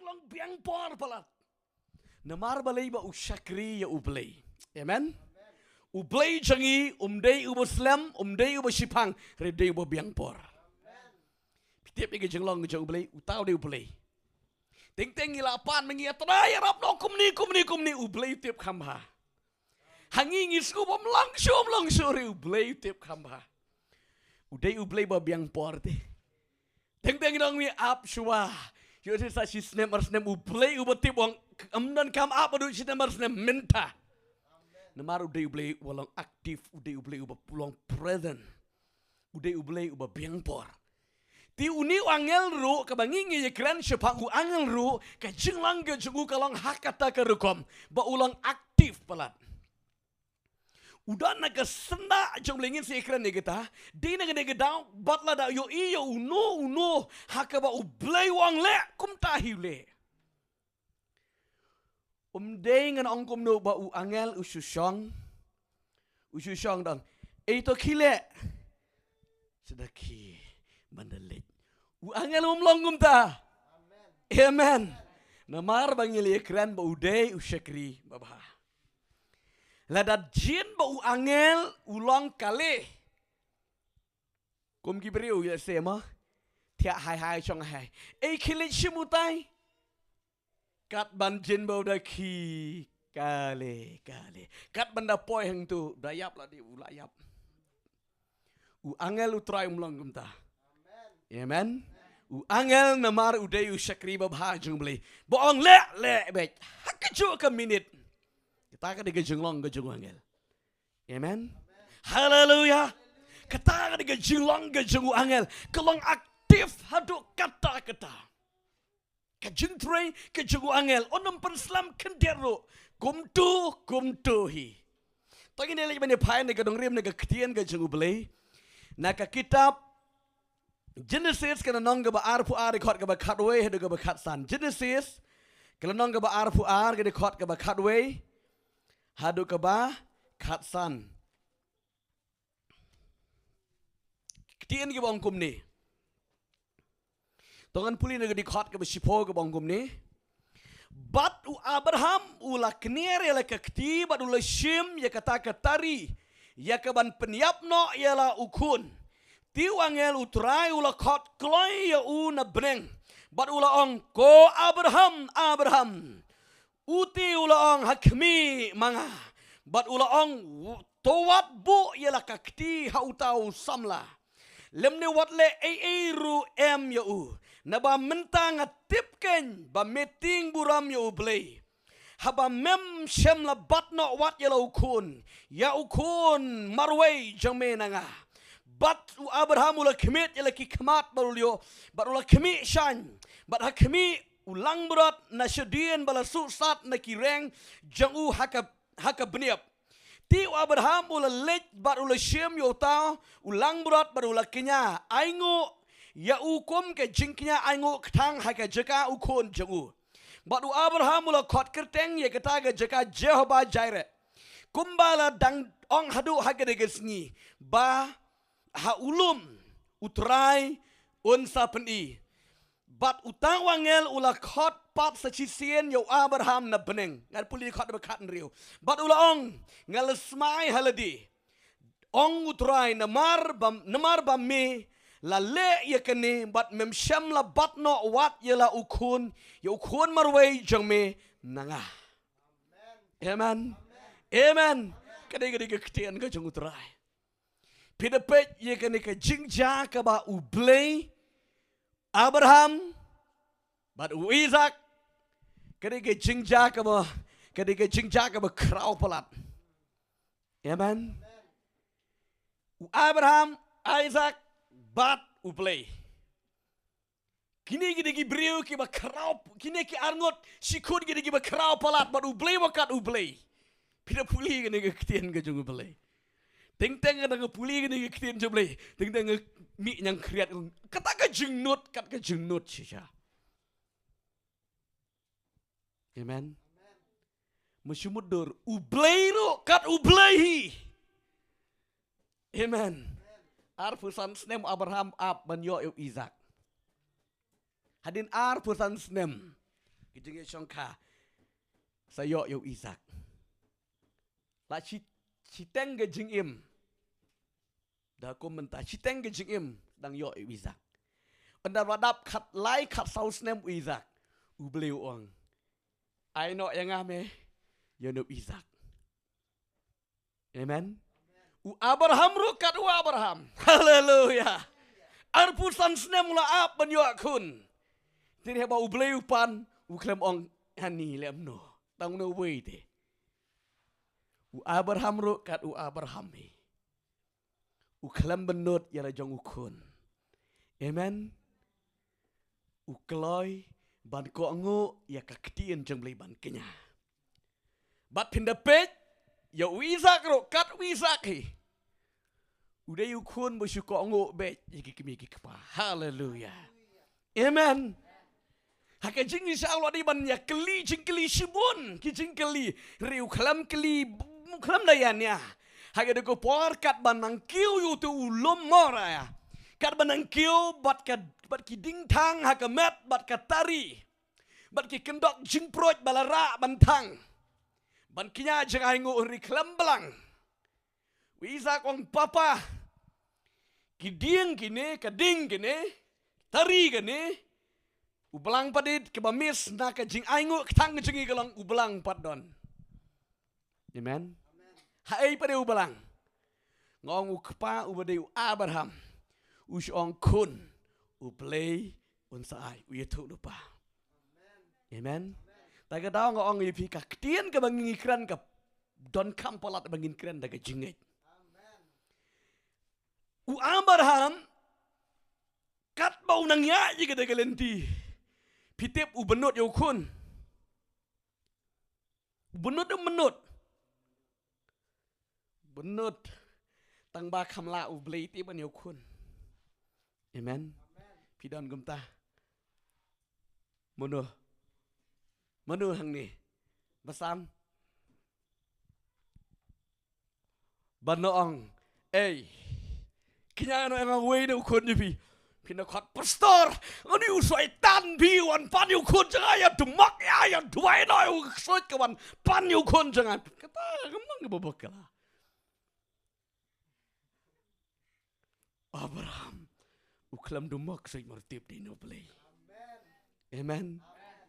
long biang por palat. Namar balay ba usyakri ya ublay. Amen. Ublay jangi umday uboslam umday ubosipang reday ubiang por. Tiap ika jenglong jang ublay utaw de ublay. Ting ilapan mengiat raya rap no kumni ublay tiap kambha. Hangingis ko bom langsung ublay tiap kambha. Uday ublay ba biang por te. Ting nang mi ap shwa. Yo te sa si snem ublay ubati bong amdan kam ap adu si snem minta. Namar uday ublay walang aktif uday ublay uba pulang present. Uday ublay uba biang por. Ti uni angel ru kabangingi ye kran sepang u angel ru ka jinglang ke jungu kalong hakata ke rukom ba ulang aktif pelat. Udah naga senda jomlingin si ikran ni kita. Di naga gedang batla da yo iyo uno hakaba ublay wang le kum tahi le. Dengan angkum no ba u angel ususong dong. Ito kile sedaki mandalit. U angel umlongum ta. Amen. Namar bangili ikran ba uday usyakri babah. Ladat jin ba u angel ulang kali. Kum gibriu ya sema. Tia hai chong hai. Kilit shimutai. Kat ban jin ba udah ki kali. Kat banda poi hang tu dayap lah di ulayap. U angel utrai ulang gumta. Amen. U angel namar uday usyakri babha jung beli. Boong le bet. Hakaju ke minit. Kita akan digejunglong gejung angel. Amen. Haleluya. Kita akan digejunglong gejung angel. Kelong aktif haduk kata-kata. Kejuntrei gejung angel. Onam perslam kenderu. Kumtuhi. Tagi nilai bani payan ni kadang rim ni ketian gejung belai. Naka kitab Genesis kena nong ke ba arpu rekod ke ba katwe hadu ke ba katsan. Genesis kena nong ke ba arpu ke rekod ke ba katwe hadu ke ba katsan. Ketian ke bangkum ni. Tongan puli negeri dikot ke ba sipo ke bangkum ni. Bat u Abraham ula kner ya ke keti bat ula shim ya kata ketari ya ke ban penyapno ya la ukun. Tiu angel utrai ula kot kloi ya na breng. Bat ula ong ko Abraham. Uti ula ong hakmi manga. Bat ula ong towat bu yala kakti hautau samla. Lemne watle ru em ya u. Na ba mentang tipken ba meting buram ya u blay. Haba mem shem la batno wat yala ukun. Ya ukun marway jamenanga. Bat u Abraham ula kemit yala ki kemat barulio. Bat ula kemit shan. Bat hakmi ulang berat na syedien bala susat na kireng jang u haka beniap. Ti Abraham ula lej bat ula shem yo tau ulang berat bat ula kenya aingo ya ukum ke jingknya aingo ketang haka jeka ukun jang u. Bat u Abraham ula kot kerteng ya ketaga jeka Jehovah Jireh. Kumbala dang ong hadu haka degesngi ba ha ulum utrai unsa peni. Bat utang wangel ula kot pap sachisien yo Abraham na beneng. Ngal puli kot bekat riu. Bat ula ong ngal smai haladi. Ong utrai namar bam me la le ye kene bat mem syam la bat no wat ye la ukun. Ye ukun marway jang me nanga. Amen. Amen. Kadang-kadang ketian ke jang utrai. Pidapet ye kene ke jingja ke ba ublay Abraham, bat u Isaac, ketika jingja ke berkerau pelat. Amen. U Abraham, Isaac, bat u play. Kini gini gibriu ki berkerau, kini ki arngot sikut gini ki berkerau pelat, bat u play wakat u play. Pida puli gini ke ketian ke jung u play. Teng-teng ada ngepuli gini ke ketian jung play. Teng-teng mi yang kriat kata ke jengnut sisa. Amen. Musyumudur ublay ro kat ublay. Amen. Arpusan snem Abraham ab banyo Isaac. Hadin arpusan snem kijeng chongka sayo yo Isaac la chiteng ke jing im da komentar chiteng ke jing im dang yo Isaac anda wadap khat lai khat saus nem Isaac u bleu ong ai no yang ame yo no Isaac amen u Abraham rukat u Abraham haleluya arpusan snem la ap ban yo kun tin heba u bleu pan u klem ong hani lem no tang no we te u Abraham rukat u Abraham u klem benut ya jong u kun amen u kloy ban ko ngo ya kaktian jeng blei ban kenya bat pinda pej ya Isaac rukat Isaac udah yukun bersyukur ngok bet jiki kimi kapa haleluya amen haka jing insyaallah di ban ya keli jing keli sibun ki jing keli riu klam keli klam dayannya haka de ko porkat banang kiu yu tu ulum mora ya kat banang kiu bat ki ding tang haka met bat katari bat ki kendok jing proj balara bantang ban kinya jeng ai ngok ri klam belang Isaac wang papa Kiding kini, kading kini, tari kini, ubelang padit kebamis nak jing aingu ketang jengi kelang ubelang padon. Amen. Hai pada ubelang. Ngong ukpa ubade Abraham. Usong kun uplay unsai uyetu lupa. Amen. Tak tahu ngong ipi kaktian ke bangin ikran ke don kampolat bangin ikran daga jingit. U Abraham kat bau nang ya je kada galenti pitep u benut yo kun benut tang ba khamla u blei ti ban yo kun amen pidan gumta manu hang ni basam banoong Kenya no yang away no kun ni pinakot pastor ani usai tan bi wan pan yu kun jangan ya demak ya dua no usai kawan pan yu kun jangan kata kemang kebobok lah Abraham uklam demak sai martip di no play amen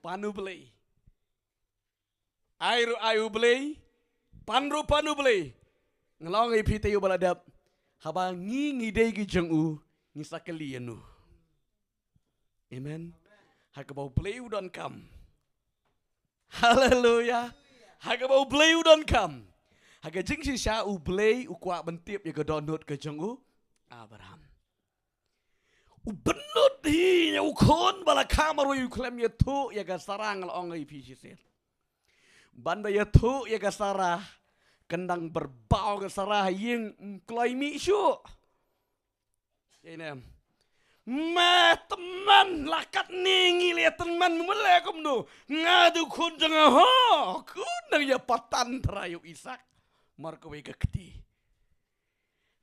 panu play ayu play panu play ngelong ipi tayu baladap haba ngi dei gi jengu ngi sakali anu amen hakabau play udon kam haleluya hakabau play udon kam haga jing si sha u play u kwa bentip ya godon not ke jengu Abraham u benut hi ya u kon bala kamaru yu klem ya tu ya ga sarang ong ai pi si banda ya tu ya ga sarah kendang berbau ke sarah yang kloi mi syu. Ini teman lakat ningi lihat teman mulai kumdu ngadu kun jangan ho kun nang ya patan terayu Isaac marko we kekti.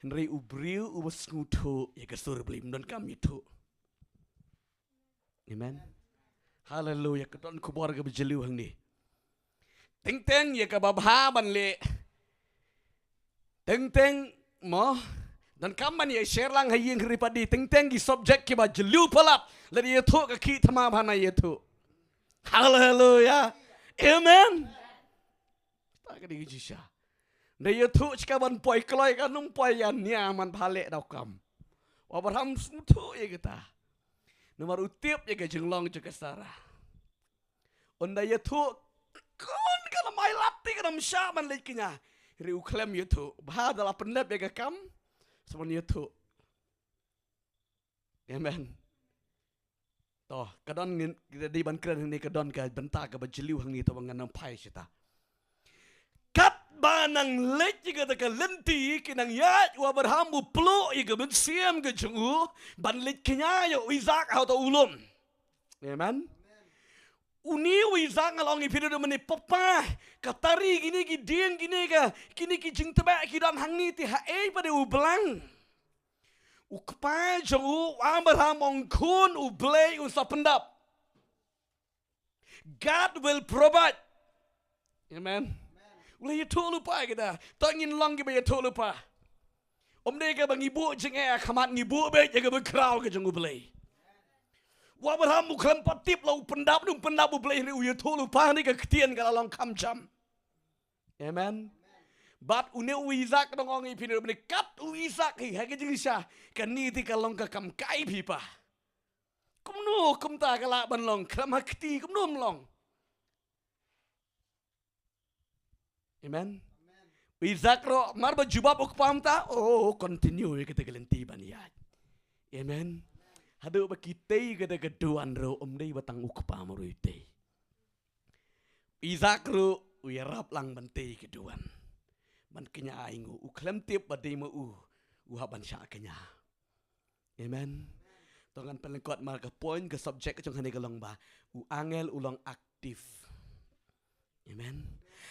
Henry ubriu ubas ngutu ya kesur belim dan kami tu. Amen. Haleluya kedon kubor ke bejelu hang ni. Ting ya ke babhaban le. Teng mo dan kaman ya share lang haying ripadi teng gi subject ki ba jelu palap ladi yetu ka ki tama bhana yetu haleluya amen tak ka di jisha na yetu chika ban poi kloi ka num poi ya nia man phale dau kam Abraham smutu ya kita nomor utip ya ka jenglong juga sara onda yetu kon kana mai lati kana msha man lekinya riu klem yetu bah adalah penlep ya kam sebenarnya yetu amen toh kadon di ban kren ni kadon ka bentak ka bajeliu hang ni to bangan pai sita kat banang lek juga ka lenti kinang ya wa berhambu plu iga ben siam ke jengu ban lek kenya yo Isaac au to ulum amen Uni Isaac ngalongi video meni papa katari gini gideng gini ka kini ki jing tebak ki dan hang ni ti ha pada ubelang ukpa jong Abraham ong kun ublei usa pendap God will provide. Amen. Ula ya tu lupa kita. Tak ingin long kita ya tu lupa. Dia ke bang ibu jengah kamat ibu be jaga berkerau ke jenggu belai. Abraham bukan patip lau pendap belai ni ya tu lupa ni ke ketian kalau long kamjam. Amen. But une Isaac dong orang ipin ni kat Isaac hi hake jengisa kan ni ti kalau ke kam kai pipa. Kumno kumta kala ban long kram hakti kumno long. Amen. Isaac ro mar ba jubab ok pam ta continue kita gelenti ban ya. Amen. Hado ba kitei kada gaduan ro dei batang ok pam ro ite. Isaac ro uyarap lang bantei keduan. Man kenya aingu uklem tip badai mo haban sya kenya. Amen. Tongan pelengkot marga point ke subjek jong hane galong ba angel ulang aktif. Amen.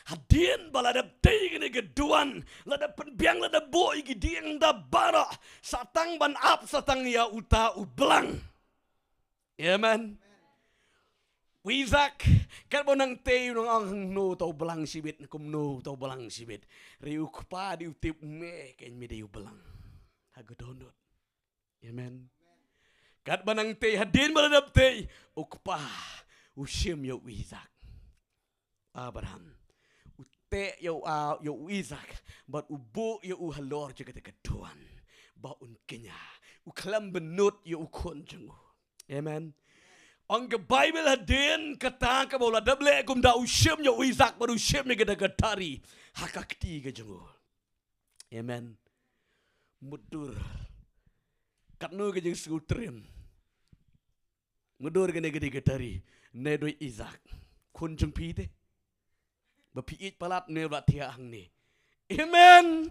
Hadien baladap tei gene geduan lada penbiang lada boy gidiang da bara satang ban ap satang ya uta ublang. Amen. Isaac kan bonang tei nong ang no tau belang sibit kum no tau belang sibit riu kpa di utip me ken me diu belang hagodonot. Amen. Kat bonang tei hadin baladap tei ukpa usim yo Isaac Abraham ute yo Isaac but ubo yo halor jaga keduan ba un kenya uklam benut yo ukon jengu. Amen. Ang Bible hadin kata ka bola dable kum da usim yo Isaac baru usim ni gada gatari hakakti ke jengu. Amen. Mudur katno ke jeng skutrim mudur ke negeri gatari ne doi Isaac kun jeng pite ba piit palat ne ba tiang ni. Amen.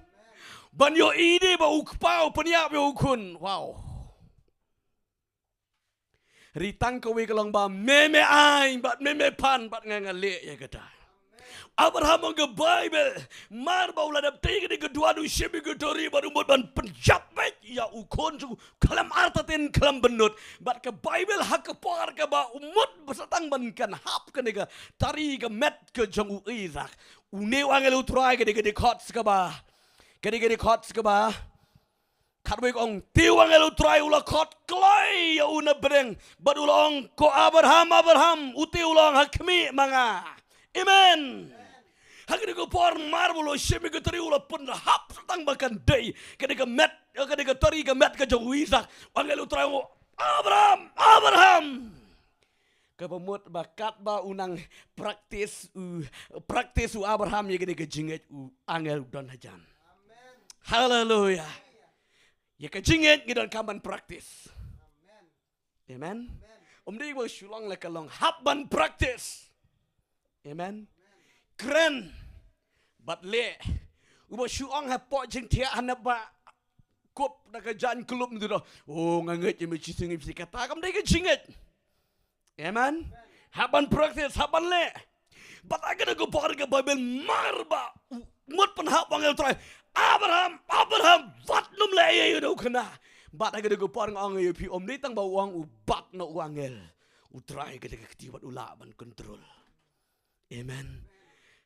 Ban yo ide ba ukpau peniap yo kun. Wow. Ritang kawe kalong ba meme aing bat meme pan bat ngangale ya kata. Abraham ang Bible mar ba uladap tege de kedua du shebe gedori baru mod ban penjapet ya ukon ju kalam artatin kalam benut bat ke Bible hak par ke ba umut besatang ban kan hap ke nega tari ke met ke jong Isaac une wangel utrai ke de khots ke ba ke de khots ke ba Karwek ong tiwang elu try ula kot klay ya una bereng badulong ko Abraham uti ulang hakmi manga. Amen. Hakini ko por marbulo shemi ko tari ula pun hap tang bakan day kani ka met kani ka tari ka met ka jong Isaac wang elu try Abraham kapamut bakat ba unang praktis Abraham ya kani ka jinget angel don hajan. Hallelujah. Ya kejinget gidan kaman praktis. Amen. Dei wo shulong le kalong habban praktis. Amen. Keren. But le. Ubo shuong ha po jing tia hanaba kop na kajan klub ndu do. Nganget ye mechi singi kata kam dei kejinget. Amen. Habban praktis habban le. But agada go par ke Bible marba. Mut pan hab wangel try. Abraham, wat num le ye do kana. Bat aga go parang ang ye pi dei tang ba uang ubat no uangel. Utrai ke keti wat ula ban kontrol. Amen.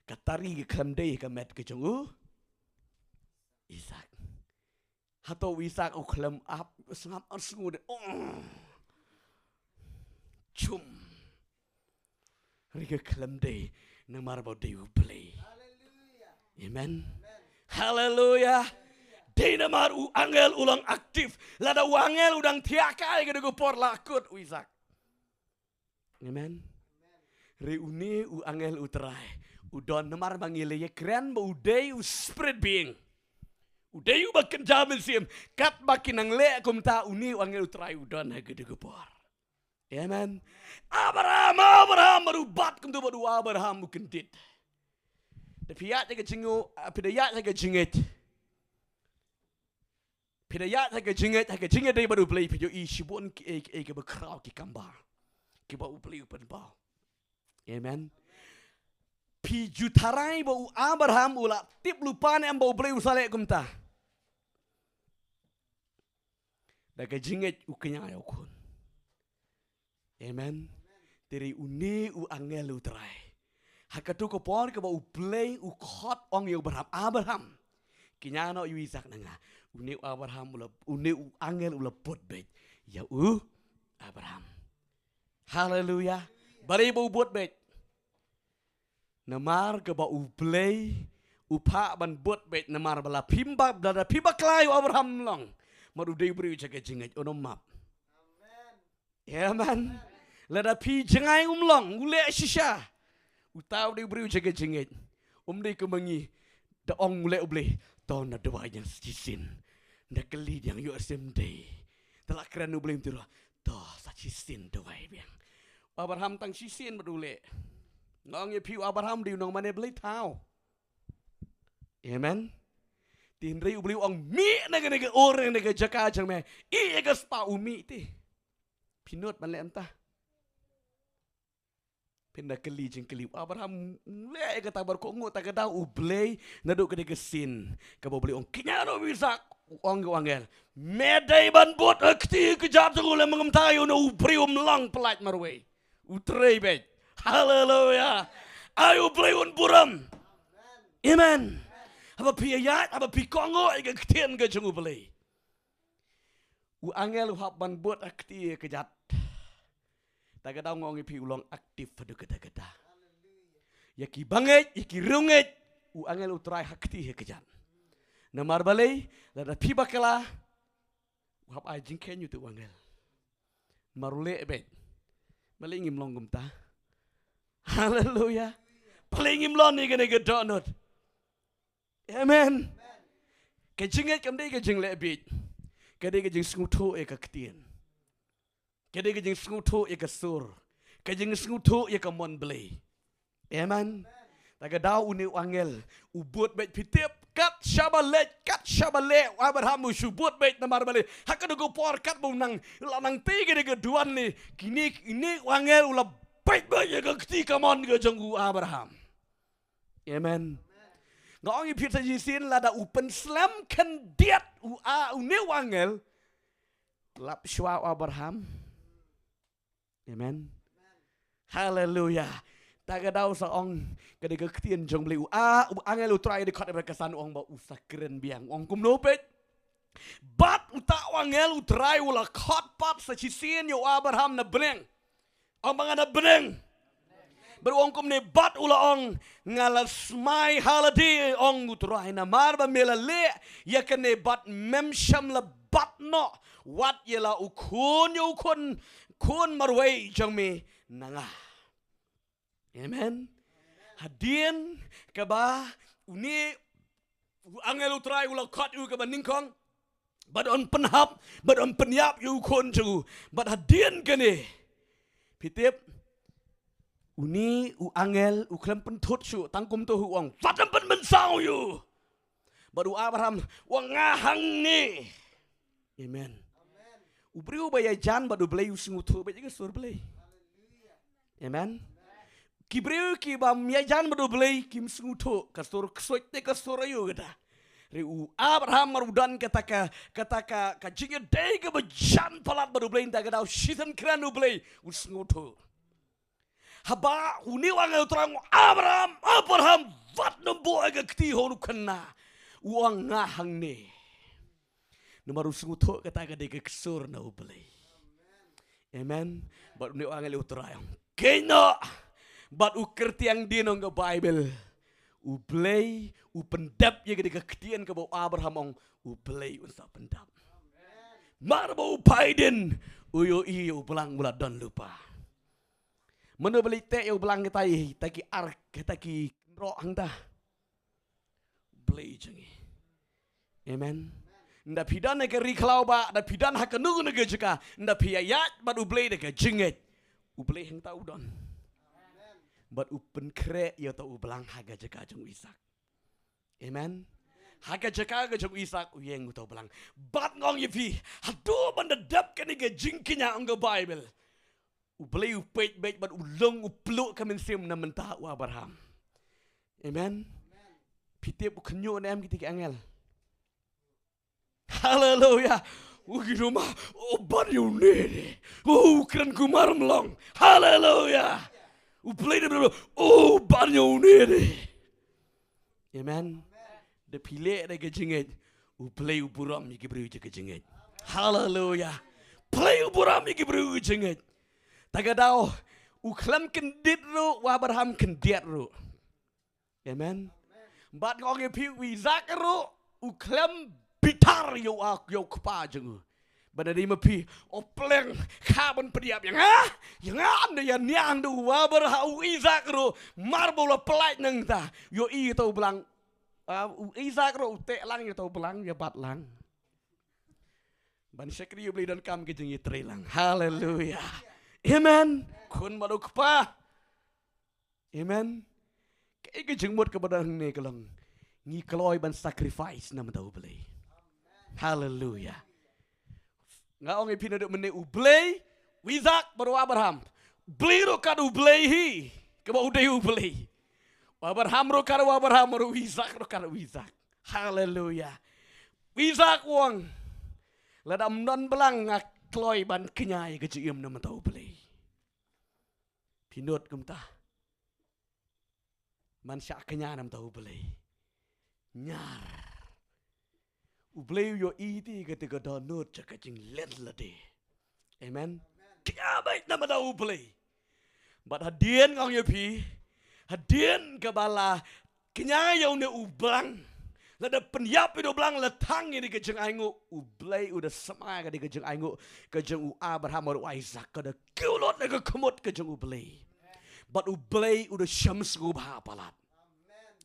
Katari ke kam dei ka met ke jongu. Isaac. Hato Isaac u klam ap sangap arsungu de. Chum. Rike klam dei nang marba dei u play. Amen. Haleluya. Dina mar u angel ulang aktif. Lada u angel udang tiakai ke por lakut Isaac. Amen. Reuni u angel utrai. Udon namar mangile ye keren ba udai u spread being. Udai u bakin jamil sim. Kat bakin ang le kumta uni u angel utrai udon ha ke por. Amen. Abraham barubat kumtu baru Abraham mukendit. Pidayat jaga jingo, pidayat jaga jinget. Pidayat jaga jinget day baru play pijo isibun ke berkrau ki kambar. Ki bau play upan bau. Amen. Piju tarai bau Abraham ula tip lupan yang bau play usale kumta. Daga jinget ukenya ayokun. Amen. Teri uni u angel u terai. Hakatu ko por ke ba u play u khot ong yu Abraham. Kinyano yu Isaac nanga. Uni u Abraham uni u angel u lepot bet. Ya u Abraham. Haleluya. Bari ba u bot bet. Namar ke ba u play u pa ban bot bet namar bala pimba bala pimba klai u Abraham long. Maru dei bri jaga jingai ono map. Amen. Lada pi jengai long ule shisha. Utau dei bri jaga jingai. Dei kemangi da ong ule uble ton na dua yang sisin. Da kelid yang yo asem dei. Telak keren uble mtira. Toh sa sisin dua biang. Abraham tang sisin badule. Ngong ye piu Abraham di nong mane beli tau. Amen. Tinri ubli ong mi nega orang nega jaka jang me. I ega spa umi ti. Pinot man le entah. Pinda keli jeng keli Abraham le ega tabar ko ngut ta kada ublei naduk kede kesin. Ka beli ong kinyano bisa ong wangel. Medai ban bot akti kejap tu le mengemtai no ubri lang pelat marwe. Utrei bet. Haleluya. Ayo play un buram. Amen. Apa piyayat, apa pikongo ega ketien ke jengu play. U angel hab ban buat akti kejat. Tagadau ngongi pi ulong aktif pada kata-kata. Yaki banget, yaki runget. U angel utrai akti kejat. Namar balai, lada pi bakala. U hab ai jingken yu tu angel. Marule bet. Balai ngim long gumta. Haleluya. Paling imlon ni kena gedonot. Amen. Kejinget kamdai kejing lebih. Kadai kejing sengutu eka ketien. Kadai kejing sengutu eka sur. Kejing sengutu eka mon beli. Amen. Tagadau uni wangel. Ubut bet pitip. Kat syabalet. Abraham usubut bet namar beli. Hakadu go por kat bunang. Lanang tiga dega duan ni. Kini ini wangel ulah baik-baik eka ketika mon kejang Abraham. Amen. Ngong ipit sa jisin lada upen slam kan diat ne wangel lap shwa Abraham. Amen. Haleluya. Tagadau sa ong kadiga ketien jong beli angel utrai de kot berkesan ong ba usakren biang ong kumnopet. Bat uta wangel utrai ula kot pat sa jisin yo Abraham na breng. Ong mga na breng. Berongkom ne bat ula ong ngalas mai haladi ong utrai na marba mela le ya kene bat memsham la bat no wat yela ukun yo kun marway jang me nanga. Amen. Hadien kaba uni angel utrai ula kat yu kaba ningkong bat on penhap bat on penyap yu kun ju bat hadien kene pitip uni u angel u klem pentut su tangkum tu uang fatam pen mensau yu baru Abraham wang ngahang ni. Amen. U briu baya jan baru belai u singutu baya ke sur belai. Amen. Ki briu ki bam ya jan baru belai kim singutu kasur ksoit te kasur yu kata. Riu Abraham marudan kataka kajingnya dai ke bajan palat baru belai tak kadau shitan kran u belai u singutu. Haba uni wangel terang Abraham vat nembo aga kti honu kena uang ngahang ne numaru sunguto kata aga deke kesur na ubeli. Amen. Bat uni wangel uterang kena bat ukerti yang dino nga Bible ublei upendap ya deke ketien ke bau Abraham ong ublei unsa pendap marbo upaiden uyo iyo belang mula don lupa. Mana beli teh yang belang kita taki ark taki roh anda beli jengi. Amen. Nda pidan ke riklau ba, nda pidan hak nu nege jeka, nda piyayat bad ublei deke jenget. Ublei hang tau don. Bad upen kre ya tau belang haga jeka jeng Isak. Amen. Haga jeka jeng Isak uyeng tau belang. Bad ngong yevi, hadu mendedap ke nege jingkinya angga Bible. Ubeli upet baik bat ulung upluk kami sim na mentah Abraham. Amen. Pitip kenyo na am kita angel. Haleluya. Ugiruma, banyu nere. Keren kumar melong. Haleluya. Play the banyu nere. Amen. The pile de kejinget. Play uburam yiki bru kejinget. Haleluya. Play uburam yiki bru kejinget. Tagadao. Uklam kendit ru, Abraham kendit ru. Amen. But ngong pi Isaac ru, uklam bitar yo kpa jeng. Bana di mapi opleng kaban pediap yang anda yang niang du Abraham Isaac ru marbola pelait neng ta yo I tau belang Isaac ru te lang yo tau belang yo bat lang. Ban syakri yo beli dan kam ke jeng tre lang. Haleluya. Amen. Kun maduk pa. Amen. Kaya ke jeng mut kepada ne kelang. Ngi keloi ban sacrifice nama tau beli. Haleluya. Nga ong ipin aduk mene ublay, Isaac baru Abraham. Beli ro kadu ublay hi. Keba udai ublay. Abraham ro kadu Abraham baru Isaac ro kadu Isaac. Haleluya. Isaac wong. Ladam non belang ngak kloi ban kenyai kecium nama tau beli. Pinut kumta. Man syak kenyai nama tau beli. Nyar. Ublay yo iti ketika donut cakap jeng len lade. Amen. Kia baik nama dah ublay. But hadian ngong yo pi. Hadian kebala kenyai yo ne ublang. Lada penyap itu belang letang ini ke jeng aingu. Ublay udah semai ke jeng aingu. Ke jeng Abraham atau Isaac. Kada kulot ke kemut ke jeng ublay. But ublay udah syams gubah palat.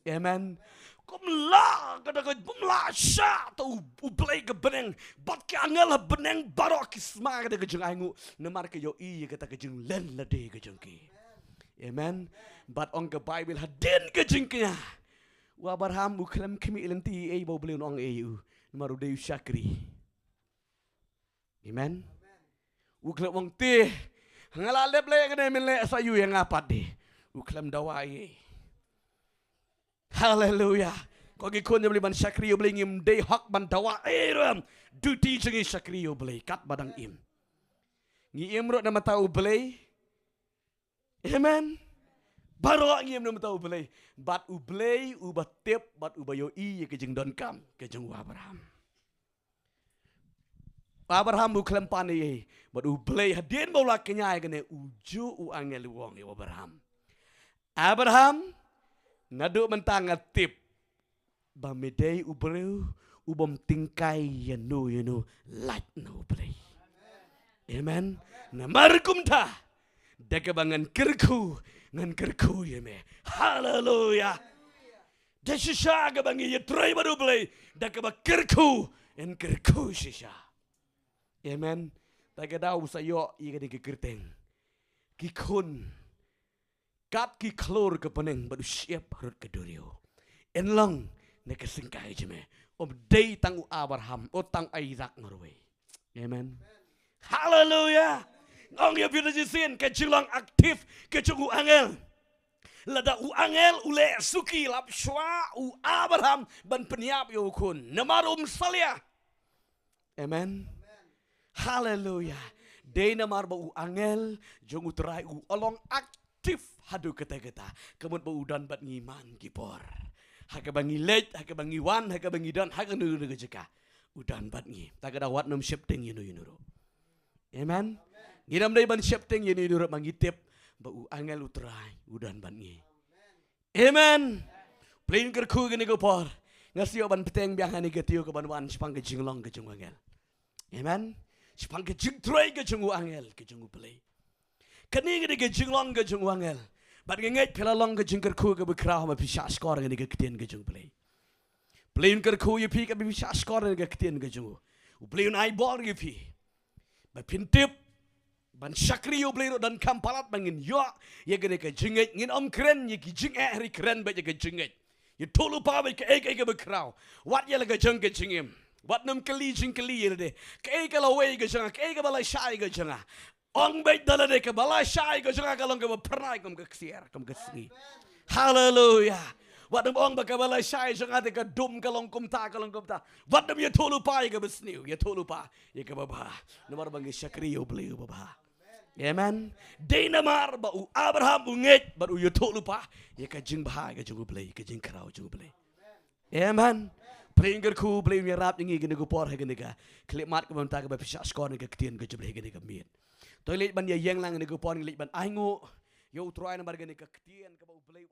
Amen. Kumla kada kumla sya tu ublay ke beneng bat ke angel beneng barok kisma kada ke jeng aingu nemar ke yo I kata ke jeng len lade ke jeng ki. Amen. Bat ong ke Bible hadin ke jeng knya. Wa Abraham uklam kimi ilenti ai bau beli ong eu nemaru deyu syakri. Amen. Uklam ong te ngala leble kene mele sayu yang apat de. Uklam dawai. Haleluya. Kau gikon yang beli ban syakriyo beli ngim day hak ban dawa ram duty jengi syakriyo beli kat badang im. Ngi im rot nama tahu beli. Amen. Baru ngim nama tahu beli. Bat u beli u batip bat u bayo I ke jeng don kam ke jeng Abraham. Abraham bu klem pani bat u beli hadin bola kenyai kene uju u angel wong Abraham. Abraham ngaduk mentang ngatip bamedai ubreu ubom tingkai yanu light no play. Amen. Namarkum ta dagabangan kerku ngan kerku yeme. Haleluya. Desisha gabangi yetrai baru play dagaba kerku en kerku shisha. Amen. Tagadau sayo iga di kerteng. Kikun kat ki klor ke peneng baru siap harut ke durio. Enlang ne kesingkai jeme. Day tang Abraham, tang Isaac ngorwe. Amen. Haleluya. Ngong ya bila jisin ke jilang aktif ke cugu angel. Lada u angel ule suki lap shwa u Abraham ban peniap yo kun. Namarum salia. Amen. Haleluya. Day namar ba u angel jong utrai u along aktif hadu kata-kata. Kemun baudan bat ngiman kipor. Haka bangi lej, haka bangi wan, haka bangi dan, haka nuru jeka. Udan bat ngi. Taka dawat nam shifting yunu. Amen. Ginam day ban shifting yunu mangitip. Bau angel utrai. Udan bat ngi. Amen. Plain kerku gini kipor. Ngasih ban peteng biang hani ketiyo ke ban sipang ke jinglong ke jung angel. Amen. Sipang ke jing tray ke jung angel ke jung play. Kani gini ke jinglong ke jung angel. Bat ngengej pelalong ke jengker ku ke bekrah ma pisah skor ngene ke ketien ke jeng play. Playin ker ku ye pi ke pisah skor ngene ke ketien ke jeng. U playin ai bor ye pi. Ba pintip ban syakriyo play dan kampalat bangin yo ye gene ke jengej ngin om keren ye ki jeng ri keren ba ye ke jengej. Ye tolu pa ba ke ke bekrah. Wat ye ke jeng ke jengim. Wat nam keli jeng keli ye de. Ke lawe ke jeng ke balai syai ke jeng. Ong baik dalam dek balai syai ko jangan kalau kamu pernah kamu keksiar kamu kesini. Haleluya. Wat dem ong bakabala syai sangate ka dum ka longkum ta. Wat dem ya tolu pa ya ka besniu, ya tolu pa ya ka baba. Namar bangi syakriyo beliau baba. Amen. Dinamar ba u Abraham unget ba u ya tolu pa ya ka jing bah ka jung beli, ka jing krau jung beli. Amen. Pringger ku beli nyarap ngi gini ku por ha gini ka. Klip mat ka banta ka ba pisah skor ni ka ketien ka jebli gini ka miet. Toilet ban ya yang lang ni ku por ni ban ai ngo yo troy na bar gini ka ketien ka ba beli